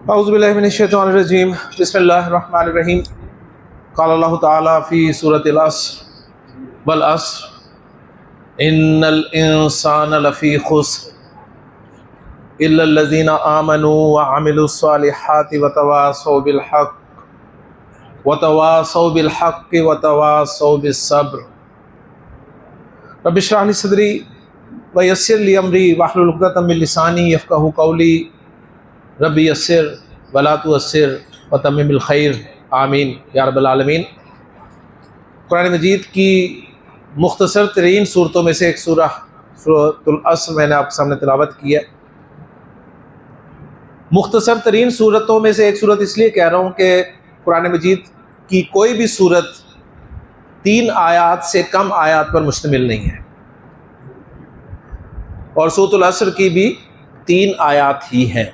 اعوذ باللہ من الشیطان الرجیم بسم اللہ الرحمن الرحیم قال اللہ تعالیٰ فی سورۃ العصر والعصر ان الانسان لفی خسر الا الذین آمنوا وعملوا الصالحات وتواصوا بالحق وتواصوا بالصبر رب اشرح لی صدری ویسر لی امری واحلل عقدۃ من لسانی یفقہوا قولی رب یسر ولا تعسر وتمم بالخیر آمین یا رب العالمین۔ قرآن مجید کی مختصر ترین صورتوں میں سے ایک سورۃ العصر میں نے آپ کے سامنے تلاوت کی ہے۔ مختصر ترین صورتوں میں سے ایک صورت اس لیے کہہ رہا ہوں کہ قرآن مجید کی کوئی بھی صورت 3 آیات سے کم آیات پر مشتمل نہیں ہے، اور سورۃ العصر کی بھی 3 آیات ہی ہیں۔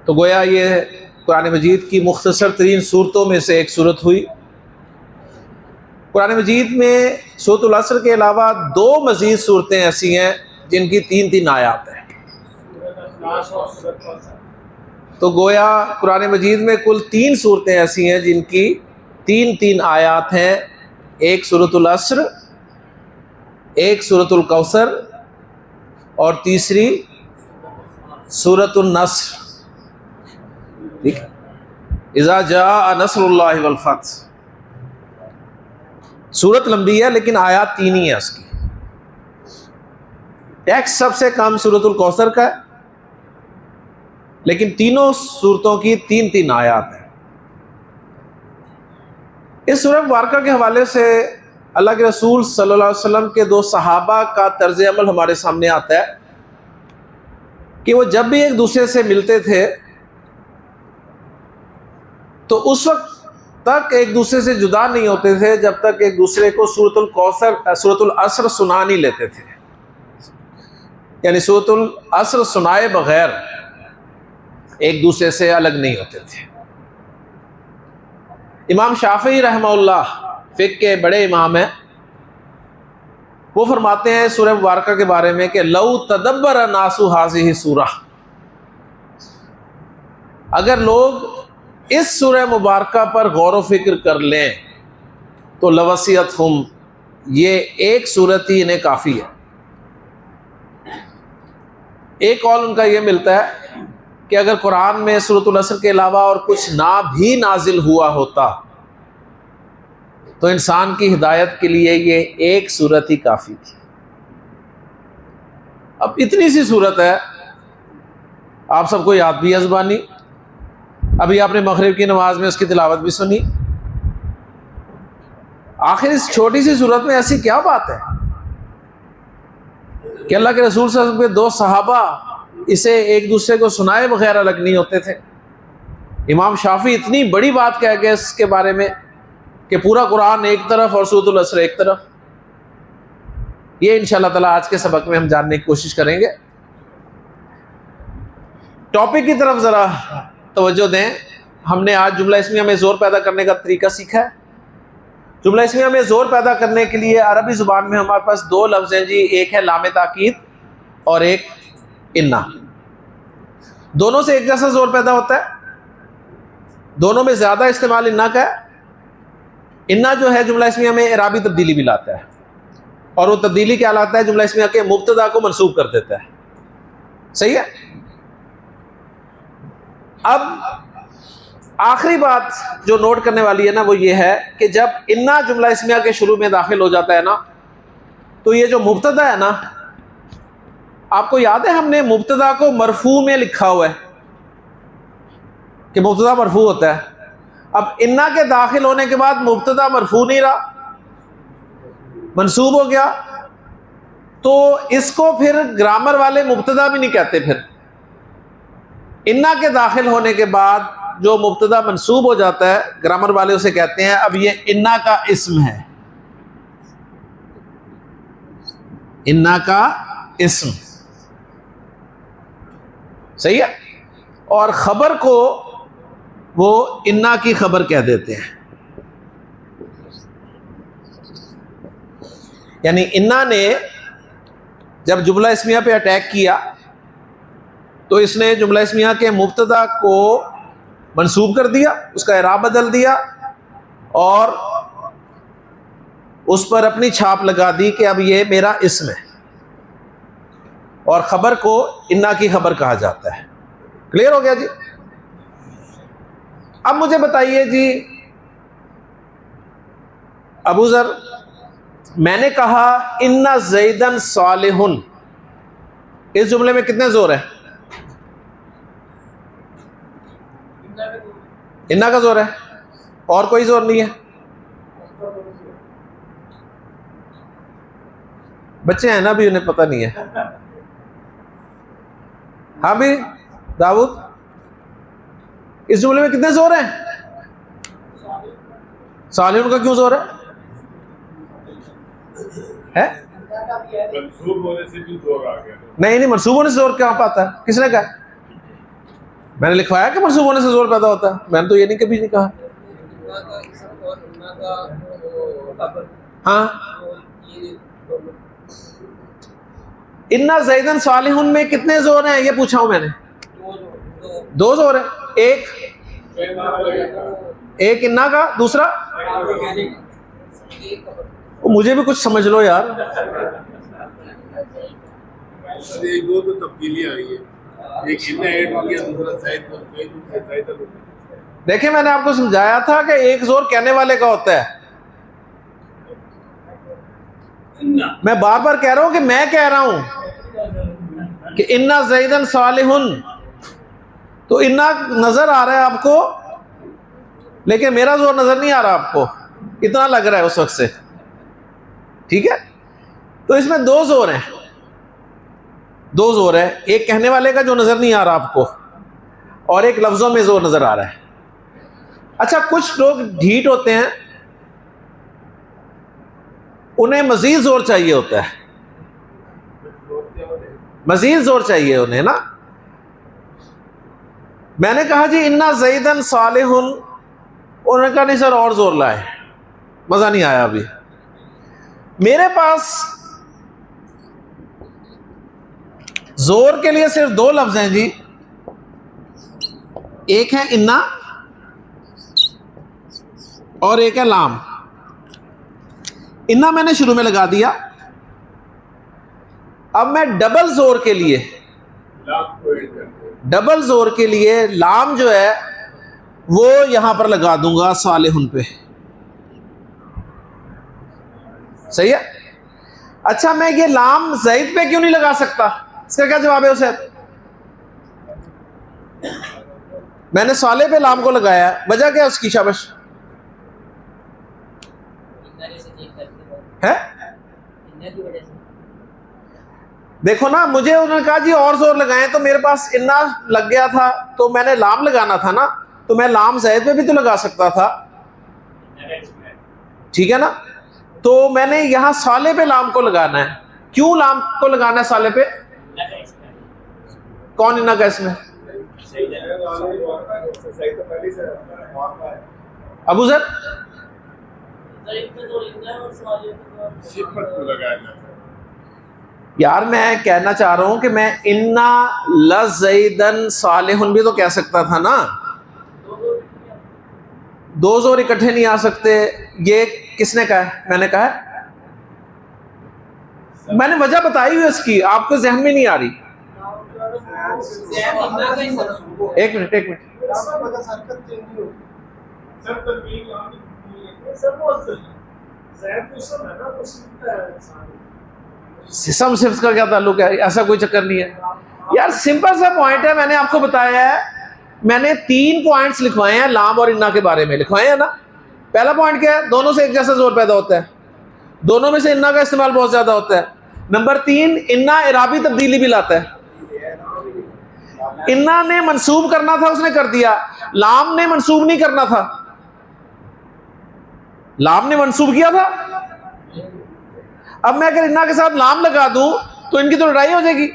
تو گویا یہ قرآن مجید کی مختصر ترین صورتوں میں سے ایک صورت ہوئی۔ قرآن مجید میں سورۃ العصر کے علاوہ 2 مزید صورتیں ایسی ہیں جن کی 3 آیات ہیں۔ تو گویا قرآن مجید میں کل 3 صورتیں ایسی ہیں جن کی 3 آیات ہیں، ایک سورۃ العصر، ایک سورۃ الکوثر اور تیسری سورۃ النصر۔ ٹھیک ہے، اذا جاء نصر اللہ والفتح۔ سورت لمبی ہے لیکن آیات 3 ہی ہے اس کی۔ ٹیکسٹ سب سے کم سورۃ الکوثر کا ہے، لیکن تینوں صورتوں کی 3 آیات ہیں۔ اس سورہ مبارکہ کے حوالے سے اللہ کے رسول صلی اللہ علیہ وسلم کے 2 صحابہ کا طرز عمل ہمارے سامنے آتا ہے کہ وہ جب بھی ایک دوسرے سے ملتے تھے تو اس وقت تک ایک دوسرے سے جدا نہیں ہوتے تھے جب تک ایک دوسرے کو سورۃ العصر سنا نہیں لیتے تھے، یعنی سورۃ العصر سنائے بغیر ایک دوسرے سے الگ نہیں ہوتے تھے۔ امام شافعی رحمہ اللہ فقہ کے بڑے امام ہیں، وہ فرماتے ہیں سورہ مبارکہ کے بارے میں کہ لو تدبر الناس هذه سورہ، اگر لوگ اس سورہ مبارکہ پر غور و فکر کر لیں تو لوسعتہم، یہ ایک صورت ہی انہیں کافی ہے۔ ایک قول ان کا یہ ملتا ہے کہ اگر قرآن میں سورۃ العصر کے علاوہ اور کچھ نہ بھی نازل ہوا ہوتا تو انسان کی ہدایت کے لیے یہ ایک صورت ہی کافی تھی۔ اب اتنی سی صورت ہے، آپ سب کو یاد بھی ہے زبانی، ابھی آپ نے مغرب کی نماز میں اس کی تلاوت بھی سنی۔ آخر اس چھوٹی سی صورت میں ایسی کیا بات ہے کہ اللہ کے رسول صلی اللہ علیہ وسلم کے 2 صحابہ اسے ایک دوسرے کو سنائے بغیر الگ نہیں ہوتے تھے؟ امام شافعی اتنی بڑی بات کہہ گئے اس کے بارے میں کہ پورا قرآن ایک طرف اور سورۃ العصر ایک طرف۔ یہ انشاءاللہ تعالیٰ آج کے سبق میں ہم جاننے کی کوشش کریں گے۔ ٹاپک کی طرف ذرا توجہ دیں۔ ہم نے آج جملہ اسمیہ میں زور پیدا کرنے کا طریقہ سیکھا ہے۔ جملہ اسمیہ میں زور پیدا کرنے کے لیے عربی زبان میں ہمارے پاس 2 لفظ ہیں جی، ایک ہے لام تاکید اور ایک انا۔ دونوں سے ایک جیسا زور پیدا ہوتا ہے، دونوں میں زیادہ استعمال انا کا ہے۔ انا جو ہے جملہ اسمیہ میں اعرابی تبدیلی بھی لاتا ہے، اور وہ تبدیلی کیا لاتا ہے؟ جملہ اسمیہ کے مبتدا کو منسوب کر دیتا ہے۔ صحیح ہے؟ اب آخری بات جو نوٹ کرنے والی ہے نا وہ یہ ہے کہ جب انا جملہ اسمیہ کے شروع میں داخل ہو جاتا ہے نا تو یہ جو مبتدا ہے نا، آپ کو یاد ہے ہم نے مبتدا کو مرفوع میں لکھا ہوا ہے کہ مبتدا مرفوع ہوتا ہے۔ اب انا کے داخل ہونے کے بعد مبتدا مرفوع نہیں رہا، منصوب ہو گیا، تو اس کو پھر گرامر والے مبتدا بھی نہیں کہتے۔ پھر انا کے داخل ہونے کے بعد جو مبتدا منصوب ہو جاتا ہے گرامر والے اسے کہتے ہیں اب یہ انا کا اسم ہے، انا کا اسم۔ صحیح ہے؟ اور خبر کو وہ انا کی خبر کہہ دیتے ہیں۔ یعنی انا نے جب جملہ اسمیہ پہ اٹیک کیا تو اس نے جملہ اسمیہ کے مبتدا کو منصوب کر دیا، اس کا اعراب بدل دیا اور اس پر اپنی چھاپ لگا دی کہ اب یہ میرا اسم ہے، اور خبر کو انا کی خبر کہا جاتا ہے۔ کلیئر ہو گیا جی؟ اب مجھے بتائیے جی ابو ذر، میں نے کہا ان زیدن صالح، اس جملے میں کتنے زور ہے؟ انا کا زور ہے، اور کوئی زور نہیں ہے؟ بچے ہیں نا بھی، انہیں پتہ نہیں ہے۔ ہاں بھی داؤد، اس جملے میں کتنے زور ہیں؟ صالح کا کیوں زور ہے؟ منصوب ہونے سے بھی زور آ گیا۔ نہیں، منصوب ہونے سے زور کہاں پاتا ہے؟ کس نے کہا؟ میں نے لکھوایا کہ منصوب ہونے سے زور پیدا ہوتا ہے، میں نے تو یہ نہیں کبھی نہیں کہا۔ ہاں، انا زیدن صالح میں کتنے زور ہیں یہ پوچھا ہوں میں نے؟ 2 زور ہیں، ایک انا کا، دوسرا مجھے بھی کچھ سمجھ لو یار۔ ایک دو تو تبدیلی آئی ہے، ایک انا ایڈ ہو گیا، دوسرا زائد۔ دیکھیں میں نے آپ کو سمجھایا تھا کہ ایک زور کہنے والے کا ہوتا ہے۔ میں بار بار کہہ رہا ہوں کہ میں کہہ رہا ہوں کہ انا زیدن صالح، تو انا نظر آ رہا ہے آپ کو، لیکن میرا زور نظر نہیں آ رہا آپ کو، اتنا لگ رہا ہے اس وقت سے، ٹھیک ہے؟ تو اس میں 2 زور ہیں، 2 زور ہے، ایک کہنے والے کا جو نظر نہیں آ رہا آپ کو، اور ایک لفظوں میں زور نظر آ رہا ہے۔ اچھا، کچھ لوگ ڈھیٹ ہوتے ہیں، انہیں مزید زور چاہیے ہوتا ہے، مزید زور چاہیے انہیں نا۔ میں نے کہا جی انا زیدن صالح، انہوں نے کہا نہیں سر اور زور لائے، مزہ نہیں آیا ابھی۔ میرے پاس زور کے لیے صرف 2 لفظ ہیں جی، ایک ہے انا اور ایک ہے لام۔ انا میں نے شروع میں لگا دیا، اب میں ڈبل زور کے لیے لام جو ہے وہ یہاں پر لگا دوں گا صالحن پہ، صحیح ہے؟ اچھا، میں یہ لام زید پہ کیوں نہیں لگا سکتا؟ اس کا کیا جواب ہے اسے؟ میں نے صالح پہ لام کو لگایا ہے، وجہ کیا اس کی؟ شابش ہے؟ دیکھو نا، مجھے انہوں نے کہا جی اور زور لگائیں، تو میرے پاس انا لگ گیا تھا، تو میں نے لام لگانا تھا نا، تو میں لام زید پہ بھی تو لگا سکتا تھا، ٹھیک ہے نا؟ تو میں نے یہاں صالح پہ لام کو لگانا ہے۔ کیوں لام کو لگانا ہے صالح پہ؟ کون انا کا اسم ہے؟ ابو ذر، یار میں کہنا چاہ رہا ہوں کہ میں انا لزیدن صالح بھی تو کہہ سکتا تھا نا، 2 زور اکٹھے نہیں آ سکتے۔ یہ کس نے کہا ہے؟ میں نے کہا ہے، میں نے وجہ بتائی ہوئی اس کی، آپ کو ذہن میں نہیں آ رہی۔ ایک منٹ سم صفت کا کیا تعلق ہے؟ ایسا کوئی چکر نہیں ہے یار، سمپل سا پوائنٹ ہے، میں نے آپ کو بتایا ہے، میں نے 3 پوائنٹس لکھوائے ہیں لام اور انا کے بارے میں، لکھوائے ہیں نا۔ پہلا پوائنٹ کیا ہے؟ دونوں سے ایک جیسا زور پیدا ہوتا ہے، دونوں میں سے انا کا استعمال بہت زیادہ ہوتا ہے۔ نمبر 3، انا اعرابی تبدیلی بھی لاتا ہے۔ انا نے منصوب کرنا تھا، اس نے کر دیا، لام نے منصوب نہیں کرنا تھا، لام نے منصوب کیا تھا۔ اب میں اگر انا کے ساتھ لام لگا دوں تو ان کی تو لڑائی ہو جائے گی،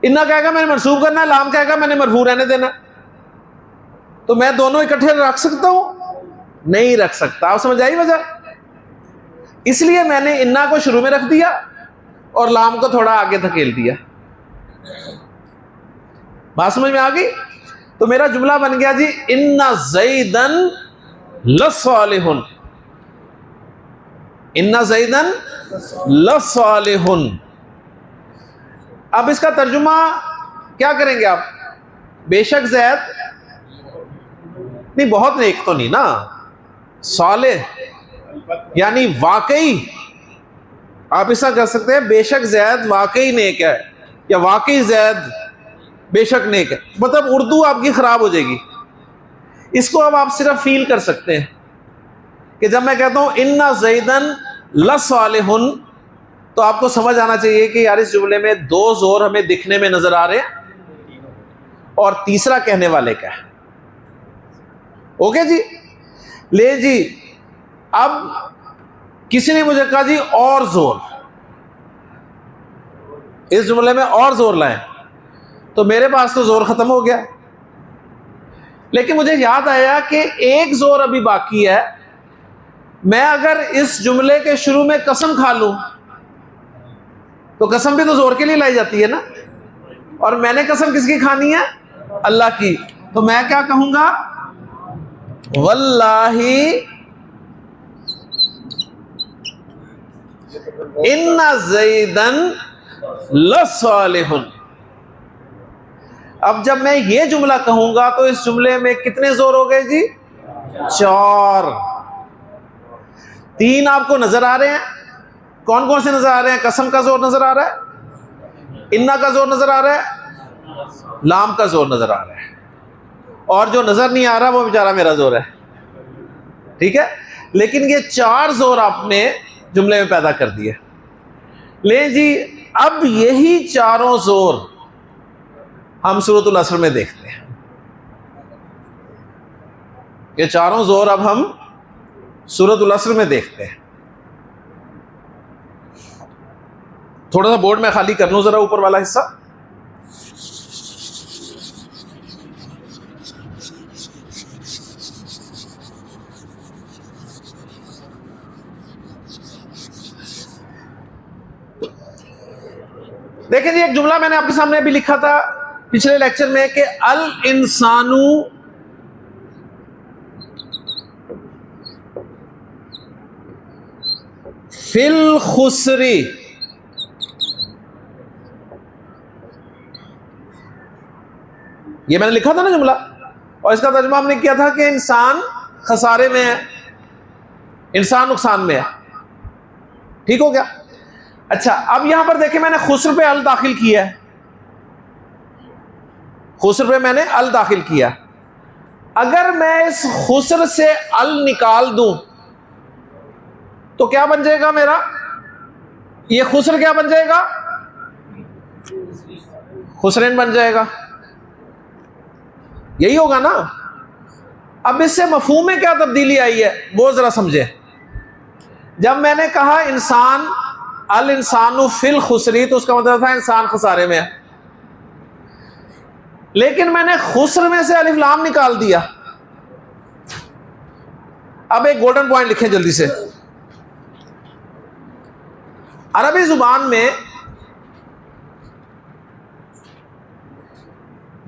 انا کہے گا میں نے منصوب کرنا ہے، لام کہے گا میں نے مرفوع رہنے دینا۔ تو میں دونوں اکٹھے رکھ سکتا ہوں؟ نہیں رکھ سکتا۔ آپ سمجھ آئی وجہ؟ اس لیے میں نے انا کو شروع میں رکھ دیا اور لام کو تھوڑا آگے دھکیل دیا۔ بات سمجھ میں آ گئی؟ تو میرا جملہ بن گیا جی ان زیدن لصالح، ان زیدن لصالح۔ اب اس کا ترجمہ کیا کریں گے آپ؟ بے شک زید نہیں، بہت نیک تو نہیں نا، صالح یعنی واقعی، آپ ایسا کر سکتے ہیں بے شک زید واقعی نیک ہے، یا واقعی زید بے شک نیک ہے، مطلب اردو آپ کی خراب ہو جائے گی۔ اس کو اب آپ صرف فیل کر سکتے ہیں کہ جب میں کہتا ہوں ان زیدن لصالح، تو آپ کو سمجھ آنا چاہیے کہ یار اس جملے میں دو زور ہمیں دکھنے میں نظر آ رہے ہیں، اور تیسرا کہنے والے کا ہے۔ اوکے جی، لے جی، اب کسی نے مجھے کہا جی اور زور، اس جملے میں اور زور لائیں، تو میرے پاس تو زور ختم ہو گیا، لیکن مجھے یاد آیا کہ ایک زور ابھی باقی ہے۔ میں اگر اس جملے کے شروع میں قسم کھا لوں تو قسم بھی تو زور کے لیے لائی جاتی ہے نا، اور میں نے قسم کس کی کھانی ہے؟ اللہ کی، تو میں کیا کہوں گا؟ واللہ ان زیدن لصالح۔ اب جب میں یہ جملہ کہوں گا تو اس جملے میں کتنے زور ہو گئے جی؟ 4۔ 3 آپ کو نظر آ رہے ہیں، کون کون سے نظر آ رہے ہیں؟ قسم کا زور نظر آ رہا ہے، انا کا زور نظر آ رہا ہے، لام کا زور نظر آ رہا ہے، اور جو نظر نہیں آ رہا وہ بیچارہ میرا زور ہے، ٹھیک ہے؟ لیکن یہ 4 زور آپ نے جملے میں پیدا کر دیے۔ لیں جی، اب یہی 4 زور ہم سورۃ العصر میں دیکھتے ہیں، یہ 4 زور اب ہم سورۃ العصر میں دیکھتے ہیں۔ تھوڑا سا بورڈ میں خالی کر لوں ذرا اوپر والا حصہ۔ دیکھیں جی، ایک جملہ میں نے آپ کے سامنے بھی لکھا تھا پچھلے لیکچر میں کہ الانسان فی الخسر، یہ میں نے لکھا تھا نا جملہ، اور اس کا ترجمہ ہم نے کیا تھا کہ انسان خسارے میں ہے، انسان نقصان میں ہے، ٹھیک ہو گیا؟ اچھا، اب یہاں پر دیکھیں میں نے خسر پہ ال داخل کیا ہے، خسر پہ میں نے ال داخل کیا۔ اگر میں اس خسر سے ال نکال دوں تو کیا بن جائے گا میرا؟ یہ خسر کیا بن جائے گا؟ خسرین بن جائے گا، یہی ہوگا نا؟ اب اس سے مفہوم میں کیا تبدیلی آئی ہے وہ ذرا سمجھے۔ جب میں نے کہا انسان الانسان فی الخسری تو اس کا مطلب تھا انسان خسارے میں ہے، لیکن میں نے خسر میں سے الف لام نکال دیا۔ اب ایک گولڈن پوائنٹ لکھیں جلدی سے۔ عربی زبان میں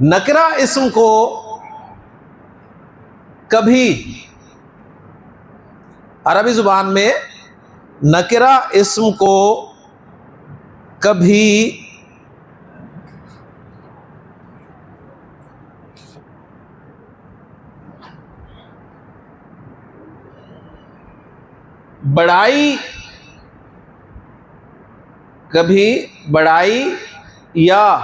نکرہ اسم کو کبھی، عربی زبان میں نکرہ اسم کو کبھی بڑائی، کبھی بڑائی یا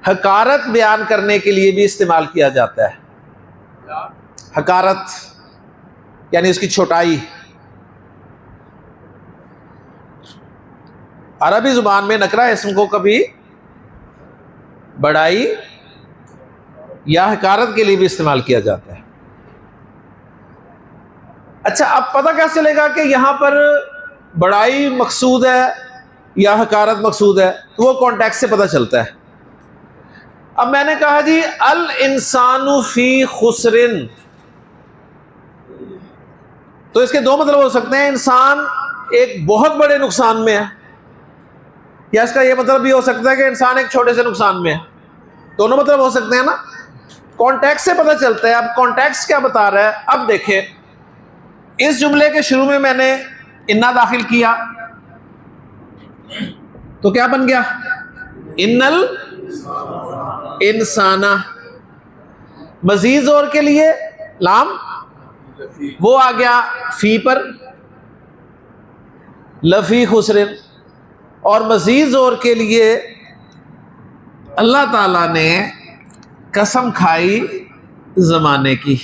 حقارت بیان کرنے کے لیے بھی استعمال کیا جاتا ہے۔ حقارت یعنی اس کی چھوٹائی۔ عربی زبان میں نکرہ اسم کو کبھی بڑائی یا حقارت کے لیے بھی استعمال کیا جاتا ہے۔ اچھا، اب پتہ کیسے چلے گا کہ یہاں پر بڑائی مقصود ہے یا حقارت مقصود ہے؟ تو وہ کانٹیکسٹ سے پتہ چلتا ہے۔ اب میں نے کہا جی الانسان فی خسرن، تو اس کے 2 مطلب ہو سکتے ہیں، انسان ایک بہت بڑے نقصان میں ہے، یا اس کا یہ مطلب بھی ہو سکتا ہے کہ انسان ایک چھوٹے سے نقصان میں ہے؟ دونوں مطلب ہو سکتے ہیں نا. کانٹیکسٹ سے پتہ چلتا ہے. اب کانٹیکسٹ کیا بتا رہا ہے؟ اب دیکھیں اس جملے کے شروع میں نے انا داخل کیا تو کیا بن گیا؟ ان الانسان. مزید زور کے لیے لام وہ آ گیا فی پر، لفی خسر. اور مزید زور کے لیے اللہ تعالی نے قسم کھائی زمانے کی.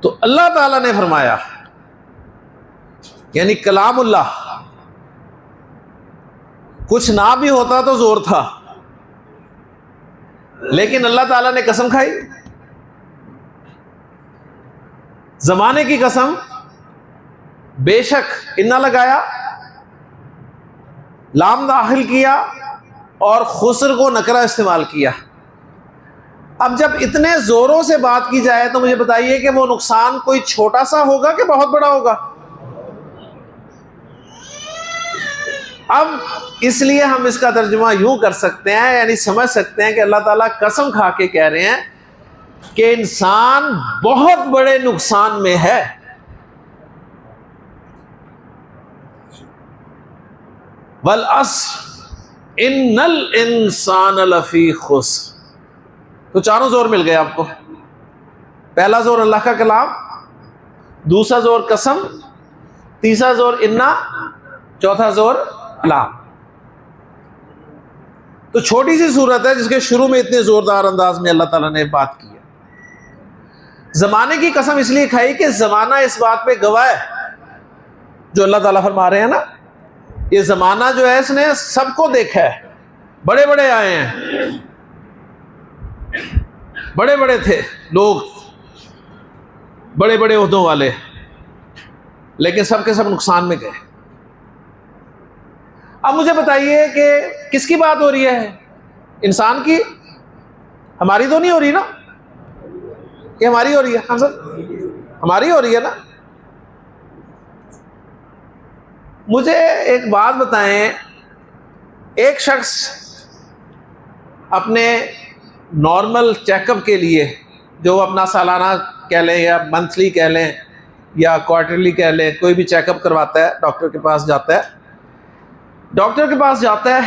تو اللہ تعالی نے فرمایا، یعنی کلام اللہ، کچھ نہ بھی ہوتا تو زور تھا، لیکن اللہ تعالیٰ نے قسم کھائی. زمانے کی قسم، بے شک انا لگایا، لام داخل کیا اور خسر کو نکرہ استعمال کیا. اب جب اتنے زوروں سے بات کی جائے تو مجھے بتائیے کہ وہ نقصان کوئی چھوٹا سا ہوگا کہ بہت بڑا ہوگا؟ اب اس لیے ہم اس کا ترجمہ یوں کر سکتے ہیں، یعنی سمجھ سکتے ہیں کہ اللہ تعالیٰ قسم کھا کے کہہ رہے ہیں کہ انسان بہت بڑے نقصان میں ہے. والعصر ان الانسان لفی خسر. تو چاروں زور مل گئے آپ کو. پہلا زور اللہ کا کلام، دوسرا زور قسم، تیسرا زور انا، چوتھا زور لام. تو چھوٹی سی صورت ہے جس کے شروع میں اتنے زوردار انداز میں اللہ تعالیٰ نے بات کی ہے. زمانے کی قسم اس لیے کھائی کہ زمانہ اس بات پہ گواہ ہے جو اللہ تعالیٰ فرما رہے ہیں نا. یہ زمانہ جو ہے اس نے سب کو دیکھا ہے. بڑے بڑے آئے ہیں، بڑے بڑے تھے لوگ، بڑے بڑے عہدوں والے، لیکن سب کے سب نقصان میں گئے. اب مجھے بتائیے کہ کس کی بات ہو رہی ہے؟ انسان کی؟ ہماری تو نہیں ہو رہی نا؟ کہ ہماری ہو رہی ہے؟ ہاں سر ہماری ہو رہی ہے نا. مجھے ایک بات بتائیں، ایک شخص اپنے نارمل چیک اپ کے لیے، جو اپنا سالانہ کہہ لیں یا منتھلی کہہ لیں یا کوارٹرلی کہہ لیں، کوئی بھی چیک اپ کرواتا ہے، ڈاکٹر کے پاس جاتا ہے. ڈاکٹر کے پاس جاتا ہے،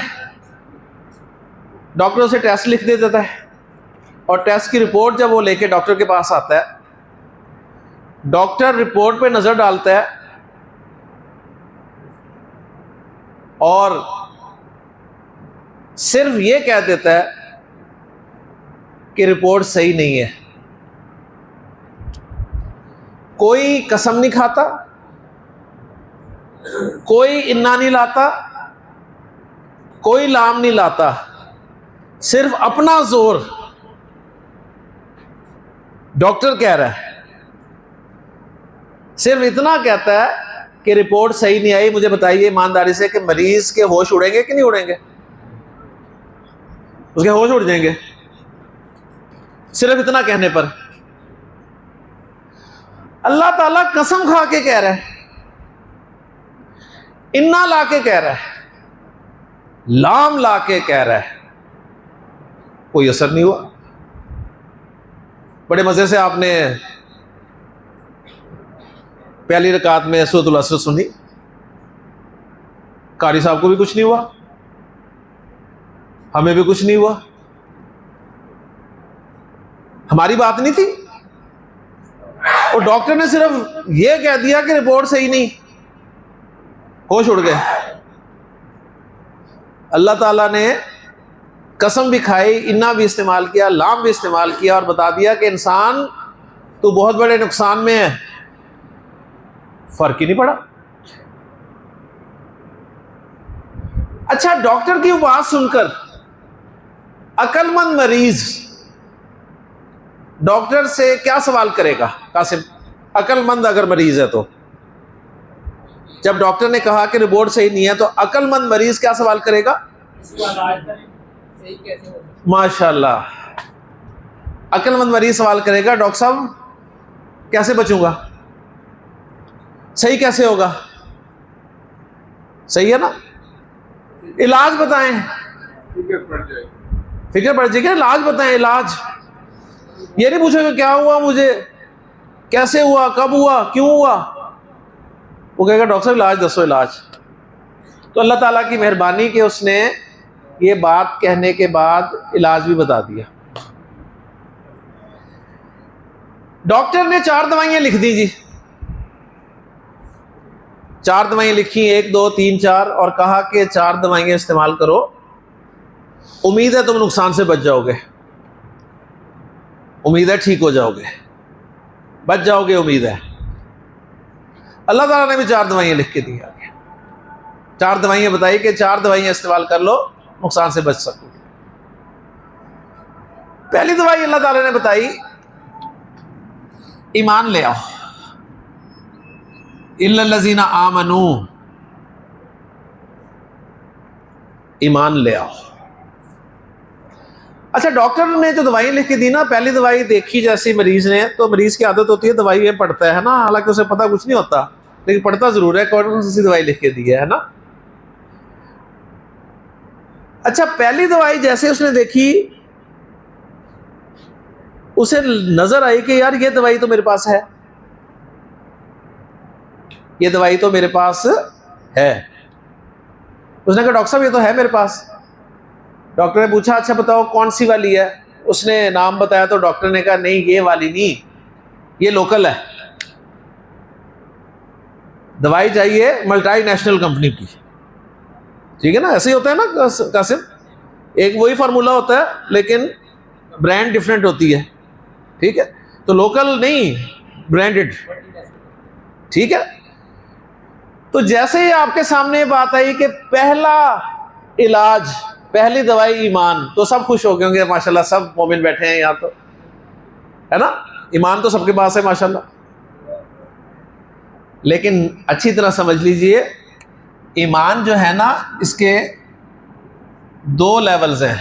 ڈاکٹر اسے ٹیسٹ لکھ دے دیتا ہے، اور ٹیسٹ کی رپورٹ جب وہ لے کے ڈاکٹر کے پاس آتا ہے، ڈاکٹر رپورٹ پہ نظر ڈالتا ہے اور صرف یہ کہہ دیتا ہے کہ رپورٹ صحیح نہیں ہے. کوئی قسم نہیں کھاتا، کوئی انا نہیں لاتا، کوئی لام نہیں لاتا، صرف اپنا زور ڈاکٹر کہہ رہا ہے. صرف اتنا کہتا ہے کہ رپورٹ صحیح نہیں آئی. مجھے بتائیے ایمانداری سے کہ مریض کے ہوش اڑیں گے کہ نہیں اڑیں گے؟ اس کے ہوش اڑ جائیں گے صرف اتنا کہنے پر. اللہ تعالیٰ قسم کھا کے کہہ رہا ہے، انا لا کے کہہ رہا ہے، لام لا کے کہہ رہا ہے، کوئی اثر نہیں ہوا. بڑے مزے سے آپ نے پہلی رکعت میں سورۃ العصر سنی، قاری صاحب کو بھی کچھ نہیں ہوا، ہمیں بھی کچھ نہیں ہوا. ہماری بات نہیں تھی، اور ڈاکٹر نے صرف یہ کہہ دیا کہ رپورٹ صحیح نہیں، ہوش اڑ گئے. اللہ تعالیٰ نے قسم بھی کھائی، انا بھی استعمال کیا، لام بھی استعمال کیا، اور بتا دیا کہ انسان تو بہت بڑے نقصان میں ہے. فرق ہی نہیں پڑا. اچھا، ڈاکٹر کی بات سن کر عقل مند مریض ڈاکٹر سے کیا سوال کرے گا؟ قاسم، عقل مند اگر مریض ہے تو جب ڈاکٹر نے کہا کہ رپورٹ صحیح نہیں ہے تو عقل مند مریض کیا سوال کرے گا؟ ماشاء اللہ، عقل مند مریض سوال کرے گا ڈاکٹر صاحب کیسے بچوں گا، صحیح کیسے ہوگا؟ صحیح ہے نا. علاج بتائیں, فکر پڑ جائے گی. فکر پڑ جائے گی. علاج بتائیں, علاج. یہ نہیں پوچھو کہ کیا ہوا مجھے, کیسے ہوا, کب ہوا, کیوں ہوا. وہ کہے گا ڈاکٹر صاحب علاج دسو, علاج. تو اللہ تعالیٰ کی مہربانی کہ اس نے یہ بات کہنے کے بعد علاج بھی بتا دیا. ڈاکٹر نے 4 دوائیاں لکھ دی جی, 4 دوائیاں لکھی, 1 2 3 4, اور کہا کہ 4 دوائیاں استعمال کرو, امید ہے تم نقصان سے بچ جاؤ گے, امید ہے ٹھیک ہو جاؤ گے, بچ جاؤ گے, امید ہے. اللہ تعالیٰ نے بھی 4 دوائیاں لکھ کے دی آگے. 4 دوائیاں بتائی کہ 4 دوائیاں استعمال کر لو, نقصان سے بچ سکو. پہلی دوائی اللہ تعالیٰ نے بتائی, ایمان لے آؤ. الا الذین آمنوا, ایمان لے آؤ. اچھا, ڈاکٹر نے جو دوائی لکھ کے دی نا, پہلی دوائی دیکھی جیسی مریض نے, تو مریض کی عادت ہوتی ہے دوائی یہ پڑھتا ہے نا, حالانکہ اسے پتہ کچھ نہیں ہوتا, لیکن پڑھتا ضرور ہے کون سی دوائی لکھ کے دی ہے نا. اچھا, پہلی دوائی جیسے اس نے دیکھی, اسے نظر آئی کہ یار یہ دوائی تو میرے پاس ہے, یہ دوائی تو میرے پاس ہے. اس نے کہا ڈاکٹر صاحب یہ تو ہے میرے پاس. ڈاکٹر نے پوچھا اچھا بتاؤ کون سی والی ہے. اس نے نام بتایا تو ڈاکٹر نے کہا نہیں یہ والی نہیں, یہ لوکل ہے, دوائی چاہیے ملٹی نیشنل کمپنی کی. ٹھیک ہے نا, ایسے ہی ہوتا ہے نا قاسم, ایک وہی فارمولا ہوتا ہے لیکن برانڈ ڈفرینٹ ہوتی ہے. ٹھیک ہے, تو لوکل نہیں, برانڈڈ. ٹھیک ہے, تو جیسے ہی آپ کے سامنے بات آئی کہ پہلا علاج, پہلی دوائی ایمان, تو سب خوش ہو گئے ہوں گے ماشاءاللہ, سب مومن بیٹھے ہیں یہاں, تو ہے نا, ایمان تو سب کے پاس ہے ماشاءاللہ. لیکن اچھی طرح سمجھ لیجئے, ایمان جو ہے نا اس کے 2 لیولز ہیں.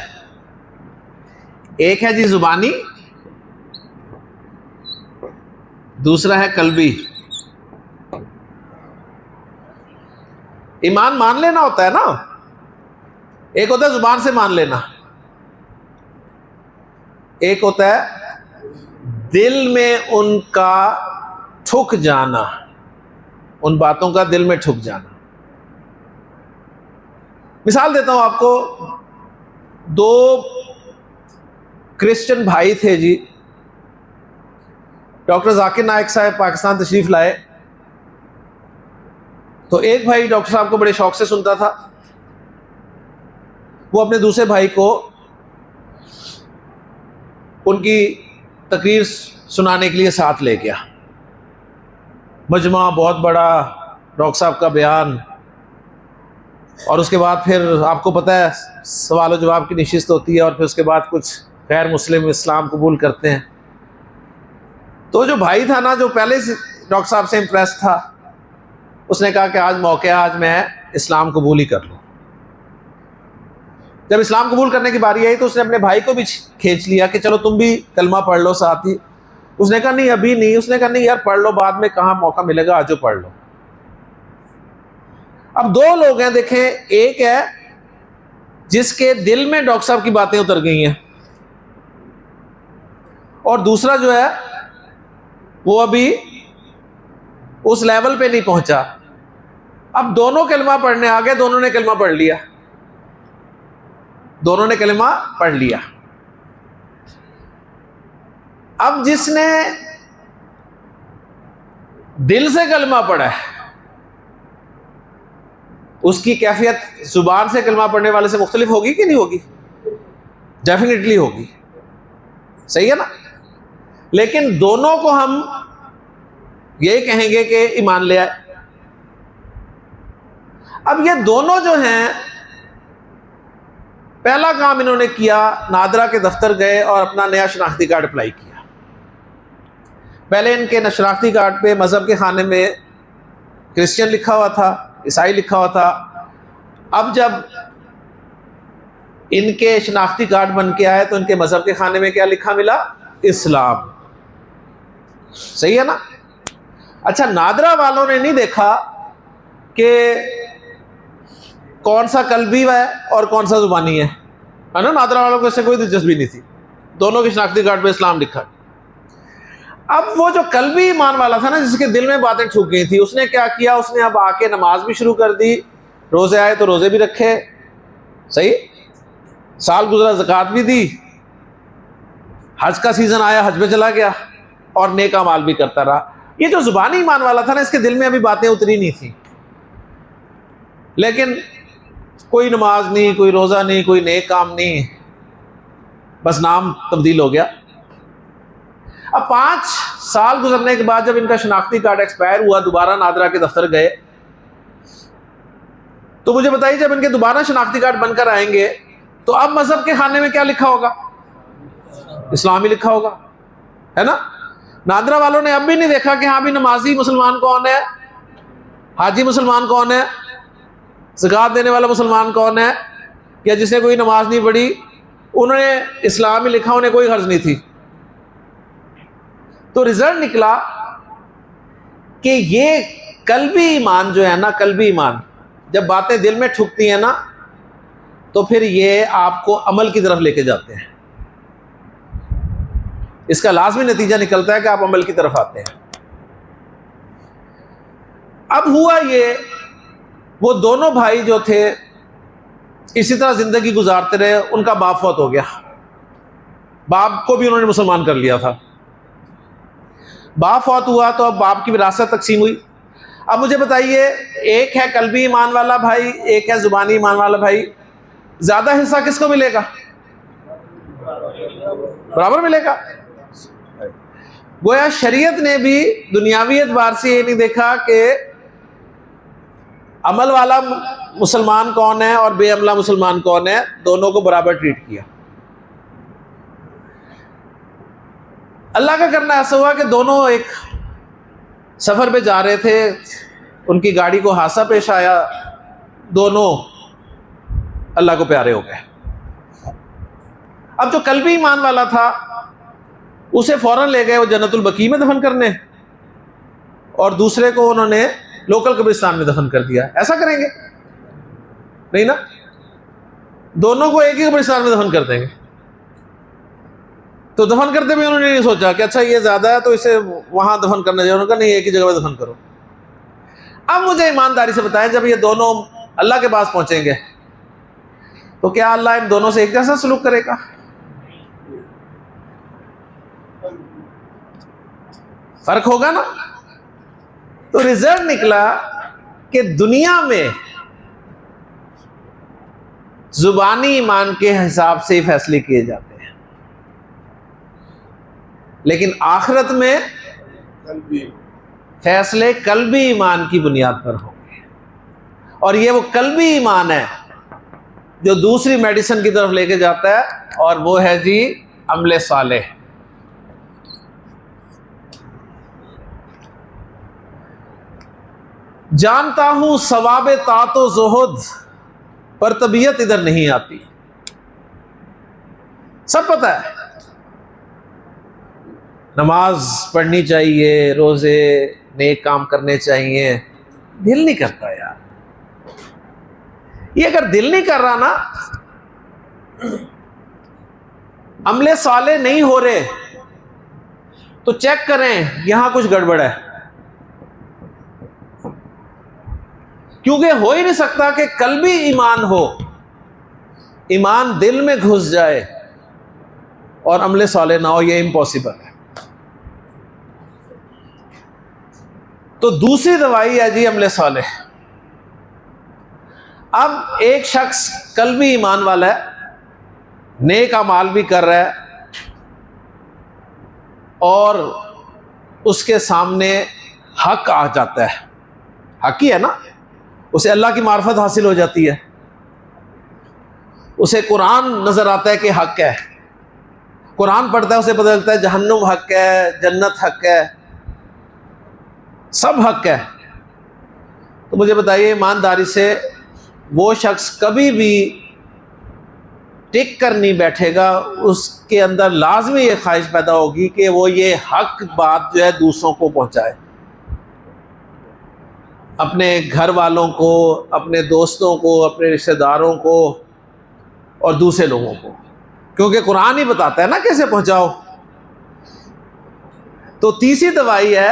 ایک ہے جی زبانی, دوسرا ہے قلبی. ایمان مان لینا ہوتا ہے نا, ایک ہوتا ہے زبان سے مان لینا, ایک ہوتا ہے دل میں ان کا ٹھک جانا, ان باتوں کا دل میں ٹھک جانا. مثال دیتا ہوں آپ کو, 2 کرسچن بھائی تھے جی. ڈاکٹر ذاکر نائک صاحب پاکستان تشریف لائے, تو ایک بھائی ڈاکٹر صاحب کو بڑے شوق سے سنتا تھا. وہ اپنے دوسرے بھائی کو ان کی تقریر سنانے کے لیے ساتھ لے گیا. مجمع بہت بڑا, ڈاکٹر صاحب کا بیان, اور اس کے بعد پھر آپ کو پتہ ہے سوال و جواب کی نشست ہوتی ہے, اور پھر اس کے بعد کچھ غیر مسلم اسلام قبول کرتے ہیں. تو جو بھائی تھا نا, جو پہلے سے ڈاکٹر صاحب سے امپریس تھا, اس نے کہا کہ آج موقع ہے, آج میں اسلام قبول ہی کر لوں. جب اسلام قبول کرنے کی باری آئی تو اس نے اپنے بھائی کو بھی کھینچ لیا کہ چلو تم بھی کلمہ پڑھ لو ساتھ ہی. اس نے کہا نہیں ابھی نہیں. اس نے کہا نہیں یار پڑھ لو, بعد میں کہاں موقع ملے گا, آجو پڑھ لو. اب 2 لوگ ہیں دیکھیں, ایک ہے جس کے دل میں ڈاکٹر صاحب کی باتیں اتر گئی ہیں, اور دوسرا جو ہے وہ ابھی اس لیول پہ نہیں پہنچا. اب دونوں کلمہ پڑھنے آ گئے, دونوں نے کلمہ پڑھ لیا, دونوں نے کلمہ پڑھ لیا. اب جس نے دل سے کلمہ پڑھا ہے اس کی کیفیت زبان سے کلمہ پڑھنے والے سے مختلف ہوگی کہ نہیں ہوگی؟ ڈیفینیٹلی ہوگی. صحیح ہے نا. لیکن دونوں کو ہم یہی کہیں گے کہ ایمان لے آئے. اب یہ دونوں جو ہیں, پہلا کام انہوں نے کیا, نادرا کے دفتر گئے اور اپنا نیا شناختی کارڈ اپلائی کیا. پہلے ان کے شناختی کارڈ پہ مذہب کے خانے میں کرسچن لکھا ہوا تھا, عیسائی لکھا ہوا تھا. اب جب ان کے شناختی کارڈ بن کے آئے تو ان کے مذہب کے خانے میں کیا لکھا ملا؟ اسلام. صحیح ہے نا. اچھا, نادرا والوں نے نہیں دیکھا کہ کون سا قلبی ہے اور کون سا زبانی ہے نا. نادرا والوں کو اس سے کوئی دلچسپی نہیں تھی, دونوں کی شناختی کارڈ پہ اسلام لکھا. اب وہ جو قلبی ایمان والا تھا نا, جس کے دل میں باتیں ٹھک گئی تھی, اس نے کیا کیا, اس نے اب آ کے نماز بھی شروع کر دی, روزے آئے تو روزے بھی رکھے, صحیح, سال گزرا زکوٰۃ بھی دی, حج کا سیزن آیا حج پہ چلا گیا, اور نیک اعمال بھی کرتا رہا. یہ جو زبانی ایمان والا تھا نا, اس کے دل میں ابھی باتیں اتری نہیں تھیں, لیکن کوئی نماز نہیں, کوئی روزہ نہیں, کوئی نیک کام نہیں, بس نام تبدیل ہو گیا. اب 5 سال گزرنے کے بعد جب ان کا شناختی کارڈ ایکسپائر ہوا, دوبارہ نادرا کے دفتر گئے, تو مجھے بتائیے جب ان کے دوبارہ شناختی کارڈ بن کر آئیں گے تو اب مذہب کے خانے میں کیا لکھا ہوگا؟ اسلام ہی لکھا ہوگا, ہے نا. نادرا والوں نے اب بھی نہیں دیکھا کہ ہاں بھی نمازی مسلمان کون ہے, حاجی مسلمان کون ہے, زکوٰۃ دینے والا مسلمان کون ہے, یا جس نے کوئی نماز نہیں پڑھی. انہوں نے اسلام ہی لکھا, انہیں کوئی غرض نہیں تھی. تو رزلٹ نکلا کہ یہ قلبی ایمان جو ہے نا, قلبی ایمان, جب باتیں دل میں ٹھکتی ہیں نا, تو پھر یہ آپ کو عمل کی طرف لے کے جاتے ہیں. اس کا لازمی نتیجہ نکلتا ہے کہ آپ عمل کی طرف آتے ہیں. اب ہوا یہ, وہ دونوں بھائی جو تھے اسی طرح زندگی گزارتے رہے, ان کا باپ فوت ہو گیا, باپ کو بھی انہوں نے مسلمان کر لیا تھا. باپ فوت ہوا تو اب باپ کی وراثت تقسیم ہوئی. اب مجھے بتائیے, ایک ہے قلبی ایمان والا بھائی, ایک ہے زبانی ایمان والا بھائی, زیادہ حصہ کس کو ملے گا؟ برابر ملے گا. گویا شریعت نے بھی دنیاوی اعتبار سے یہ نہیں دیکھا کہ عمل والا مسلمان کون ہے اور بے عملہ مسلمان کون ہے, دونوں کو برابر ٹریٹ کیا. اللہ کا کرنا ایسا ہوا کہ دونوں ایک سفر پہ جا رہے تھے, ان کی گاڑی کو حادثہ پیش آیا, دونوں اللہ کو پیارے ہو گئے. اب جو قلبی ایمان والا تھا اسے فوراً لے گئے وہ جنت البقیع میں دفن کرنے, اور دوسرے کو انہوں نے لوکل قبرستان میں دفن کر دیا. ایسا کریں گے نہیں نا, دونوں کو ایک ہی قبرستان میں دفن کر دیں گے. تو دفن کرتے بھی انہوں نے نہیں سوچا کہ اچھا یہ زیادہ ہے تو اسے وہاں دفن کرنا چاہیے, انہوں نے کہا نہیں, ایک ہی جگہ پہ دفن کرو. اب مجھے ایمانداری سے بتائیں, جب یہ دونوں اللہ کے پاس پہنچیں گے تو کیا اللہ ان دونوں سے ایک جیسا سلوک کرے گا؟ فرق ہوگا نا. تو رزلٹ نکلا کہ دنیا میں زبانی ایمان کے حساب سے ہی فیصلے کیے جاتے ہیں, لیکن آخرت میں فیصلے قلبی ایمان کی بنیاد پر ہوں گے. اور یہ وہ قلبی ایمان ہے جو دوسری میڈیسن کی طرف لے کے جاتا ہے, اور وہ ہے جی عمل صالح. جانتا ہوں ثواب طاعت و زہد, پر طبیعت ادھر نہیں آتی. سب پتہ ہے نماز پڑھنی چاہیے, روزے نیک کام کرنے چاہیے, دل نہیں کرتا یار. یہ اگر دل نہیں کر رہا نا, عمل صالح نہیں ہو رہے, تو چیک کریں یہاں کچھ گڑبڑ ہے. کیونکہ ہو ہی نہیں سکتا کہ قلبی ایمان ہو, ایمان دل میں گھس جائے اور عمل صالح نہ ہو, یہ امپاسبل ہے. تو دوسری دوائی ہے جی عمل صالح. اب ایک شخص قلبی ایمان والا ہے, نیک اعمال بھی کر رہا ہے, اور اس کے سامنے حق آ جاتا ہے, حق ہی ہے نا, اسے اللہ کی معرفت حاصل ہو جاتی ہے, اسے قرآن نظر آتا ہے کہ حق ہے, قرآن پڑھتا ہے, اسے پتہ چلتا ہے جہنم حق ہے, جنت حق ہے, سب حق ہے. تو مجھے بتائیے ایمانداری سے, وہ شخص کبھی بھی ٹک کر نہیں بیٹھے گا, اس کے اندر لازمی یہ خواہش پیدا ہوگی کہ وہ یہ حق بات جو ہے دوسروں کو پہنچائے. اپنے گھر والوں کو، اپنے دوستوں کو، اپنے رشتہ داروں کو اور دوسرے لوگوں کو، کیونکہ قرآن ہی بتاتا ہے نا کیسے پہنچاؤ۔ تو تیسری دوائی ہے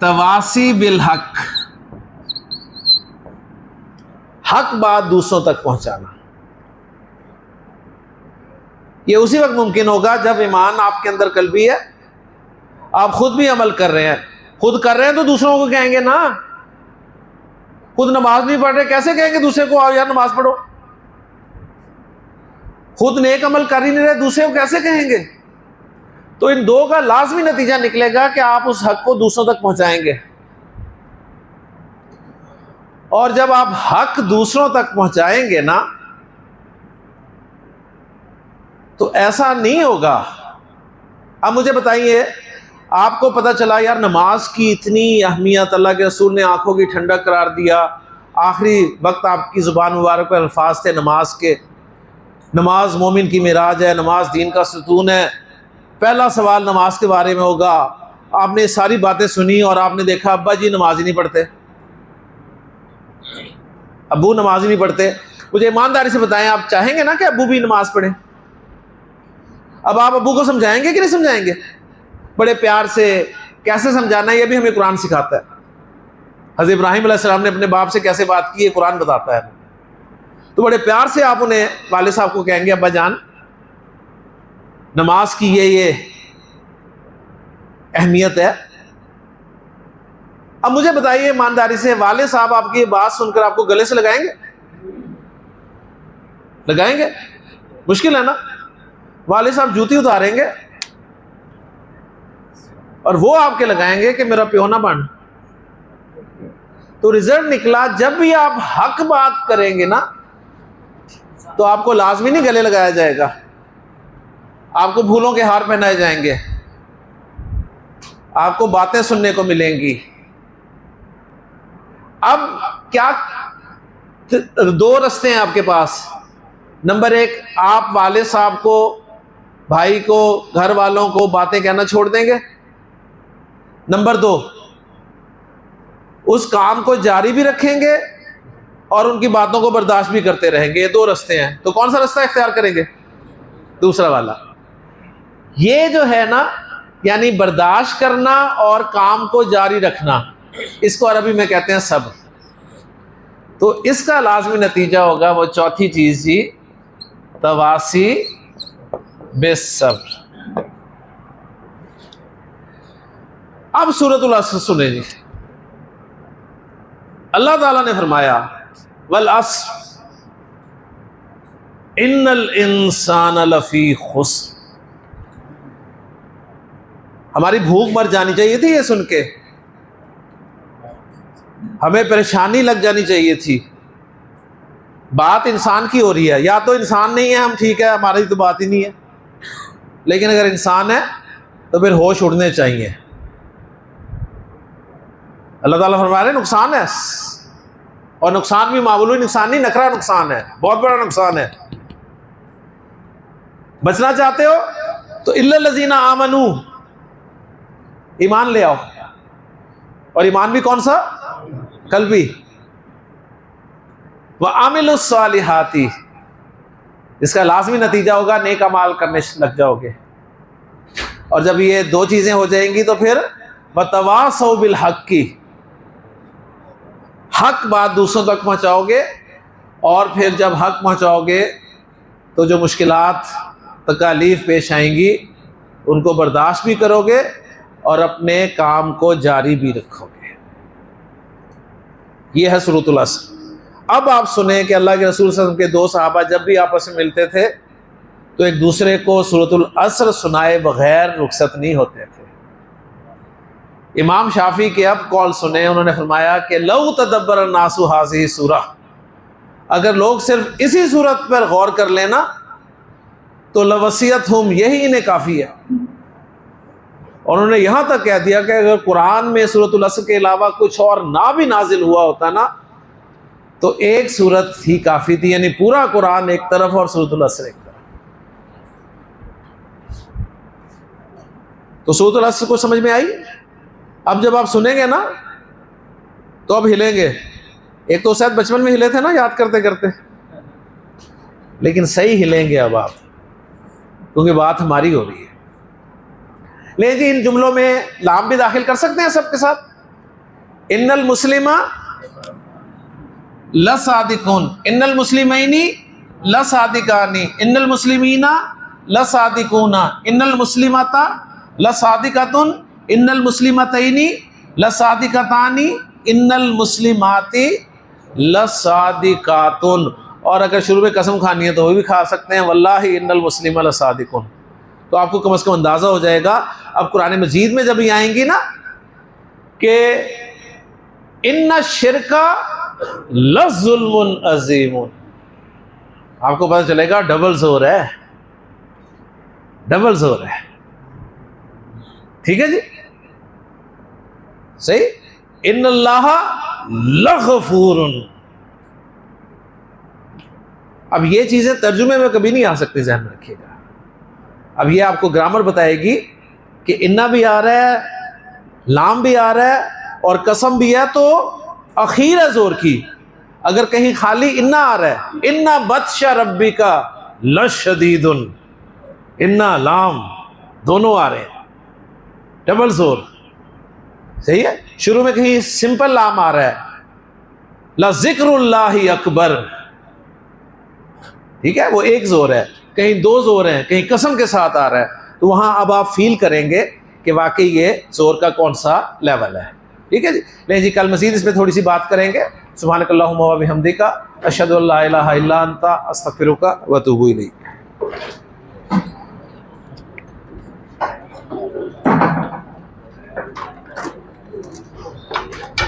تواصی بالحق، حق بات دوسروں تک پہنچانا۔ یہ اسی وقت ممکن ہوگا جب ایمان آپ کے اندر قلبی ہے، آپ خود بھی عمل کر رہے ہیں، خود کر رہے ہیں تو دوسروں کو کہیں گے نا۔ خود نماز نہیں پڑھ رہے کیسے کہیں گے دوسرے کو آؤ یار نماز پڑھو؟ خود نیک عمل کر ہی نہیں رہے، دوسرے کو کیسے کہیں گے؟ تو ان دو کا لازمی نتیجہ نکلے گا کہ آپ اس حق کو دوسروں تک پہنچائیں گے، اور جب آپ حق دوسروں تک پہنچائیں گے نا تو ایسا نہیں ہوگا۔ اب مجھے بتائیے، آپ کو پتہ چلا یار نماز کی اتنی اہمیت، اللہ کے رسول نے آنکھوں کی ٹھنڈک قرار دیا، آخری وقت آپ کی زبان مبارک پر الفاظ تھے نماز کے، نماز مومن کی معراج ہے، نماز دین کا ستون ہے، پہلا سوال نماز کے بارے میں ہوگا۔ آپ نے ساری باتیں سنی اور آپ نے دیکھا ابا جی نماز ہی نہیں پڑھتے، ابو نماز ہی نہیں پڑھتے۔ مجھے ایمانداری سے بتائیں، آپ چاہیں گے نا کہ ابو بھی نماز پڑھیں؟ اب آپ ابو کو سمجھائیں گے کہ نہیں سمجھائیں گے؟ بڑے پیار سے کیسے سمجھانا ہے یہ بھی ہمیں قرآن سکھاتا ہے۔ حضرت ابراہیم علیہ السلام نے اپنے باپ سے کیسے بات کی ہے قرآن بتاتا ہے۔ تو بڑے پیار سے آپ انہیں، والد صاحب کو کہیں گے ابا جان نماز کی یہ اہمیت ہے۔ اب مجھے بتائیے ایمانداری سے، والد صاحب آپ کی یہ بات سن کر آپ کو گلے سے لگائیں گے؟ لگائیں گے؟ مشکل ہے نا۔ والد صاحب جوتی اتاریں گے اور وہ آپ کے لگائیں گے کہ میرا پیو نہ بن۔ تو رزلٹ نکلا جب بھی آپ حق بات کریں گے نا تو آپ کو لازمی نہیں گلے لگایا جائے گا، آپ کو پھولوں کے ہار پہنائے جائیں گے، آپ کو باتیں سننے کو ملیں گی۔ اب کیا دو رستے ہیں آپ کے پاس۔ نمبر ایک، آپ والد صاحب کو، بھائی کو، گھر والوں کو باتیں کہنا چھوڑ دیں گے۔ نمبر دو، اس کام کو جاری بھی رکھیں گے اور ان کی باتوں کو برداشت بھی کرتے رہیں گے۔ یہ دو رستے ہیں، تو کون سا رستہ اختیار کریں گے؟ دوسرا والا۔ یہ جو ہے نا، یعنی برداشت کرنا اور کام کو جاری رکھنا، اس کو عربی میں کہتے ہیں صبر۔ تو اس کا لازمی نتیجہ ہوگا وہ چوتھی چیز جی، تواسی بالصبر۔ اب سورۃ العصر سنیں جی۔ اللہ تعالیٰ نے فرمایا والعصر ان الانسان لفی خسر۔ ہماری بھوک مر جانی چاہیے تھی یہ سن کے، ہمیں پریشانی لگ جانی چاہیے تھی۔ بات انسان کی ہو رہی ہے، یا تو انسان نہیں ہے ہم ٹھیک ہے، ہماری تو بات ہی نہیں ہے، لیکن اگر انسان ہے تو پھر ہوش اڑنے چاہیے۔ اللہ تعالیٰ فرما رہے ہیں نقصان ہے، اور نقصان بھی معمولی نقصان نہیں، نکرا نقصان ہے، بہت بڑا نقصان ہے۔ بچنا چاہتے ہو تو الا الذین آمنوا، ایمان لے آؤ، اور ایمان بھی کون سا؟ قلبی۔ وعملوا الصالحات، اس کا لازمی نتیجہ ہوگا نیک اعمال کرنے لگ جاؤ گے، اور جب یہ دو چیزیں ہو جائیں گی تو پھر وتواصوا بالحق، حق بات دوسروں تک پہنچاؤ گے، اور پھر جب حق پہنچاؤ گے تو جو مشکلات تکالیف پیش آئیں گی ان کو برداشت بھی کرو گے اور اپنے کام کو جاری بھی رکھو گے۔ یہ ہے سورۃ العصر۔ اب آپ سنیں کہ اللہ کے رسول صلی اللہ علیہ وسلم کے دو صحابہ جب بھی آپس میں ملتے تھے تو ایک دوسرے کو سورۃ العصر سنائے بغیر رخصت نہیں ہوتے تھے۔ امام شافعی کے اب قول سنیں، انہوں نے فرمایا کہ لو تدبر الناس هذه سورہ، اگر لوگ صرف اسی صورت پر غور کر لینا تو لوصیتہم، یہی انہیں کافی ہے۔ اور انہوں نے یہاں تک کہہ دیا کہ اگر قرآن میں سورۃ العصر کے علاوہ کچھ اور نہ بھی نازل ہوا ہوتا نا تو ایک صورت ہی کافی تھی، یعنی پورا قرآن ایک طرف اور سورۃ العصر ایک طرف۔ تو سورۃ العصر کو سمجھ میں آئی؟ اب جب آپ سنیں گے نا تو اب ہلیں گے. ایک تو شاید بچپن میں ہلے تھے نا یاد کرتے کرتے, لیکن صحیح ہلیں گے اب آپ, کیونکہ بات ہماری ہو رہی ہے. لے جی, ان جملوں میں لام بھی داخل کر سکتے ہیں سب کے ساتھ. ان المسلم لصادقون, ان المسلمین لصادقان, ان المسلمین لصادقون, ان المسلمات لصادقۃ, ان المسلمتین لصادقتان, ان المسلمات لصادقات. اور اگر شروع میں قسم کھانی ہے تو وہ بھی کھا سکتے ہیں, واللہ ان المسلم لصادقون. تو آپ کو کم از کم اندازہ ہو جائے گا. اب قرآن مجید میں جب یہ آئیں گی نا کہ ان الشرک لظلم عظیم, آپ کو پتہ چلے گا ڈبل زور ہے, ڈبل زور ہے. ٹھیک ہے جی, صحیح. ان اللہ لغفور. اب یہ چیزیں ترجمے میں کبھی نہیں آ سکتی, ذہن میں رکھیے گا. اب یہ آپ کو گرامر بتائے گی کہ انا بھی آ رہا ہے, لام بھی آ رہا ہے, اور قسم بھی ہے, تو اخیر ہے زور کی. اگر کہیں خالی انا آ رہا ہے, انا بطش ربک لشدید, انا لام دونوں آ رہے ہیں, ڈبل زور. صحیح ہے. شروع میں کہیں سمپل لام آ رہا ہے, لذکر اللہ اکبر, ٹھیک ہے, وہ ایک زور ہے. کہیں دو زور ہیں, کہیں قسم کے ساتھ آ رہا ہے, تو وہاں اب آپ فیل کریں گے کہ واقعی یہ زور کا کون سا لیول ہے. ٹھیک ہے جی. نہیں جی, کل مزید اس پہ تھوڑی سی بات کریں گے. سبحانک اللہم و بحمدک, اشہد ان لا الہ الا انت, استغفرک و اتوب الیک.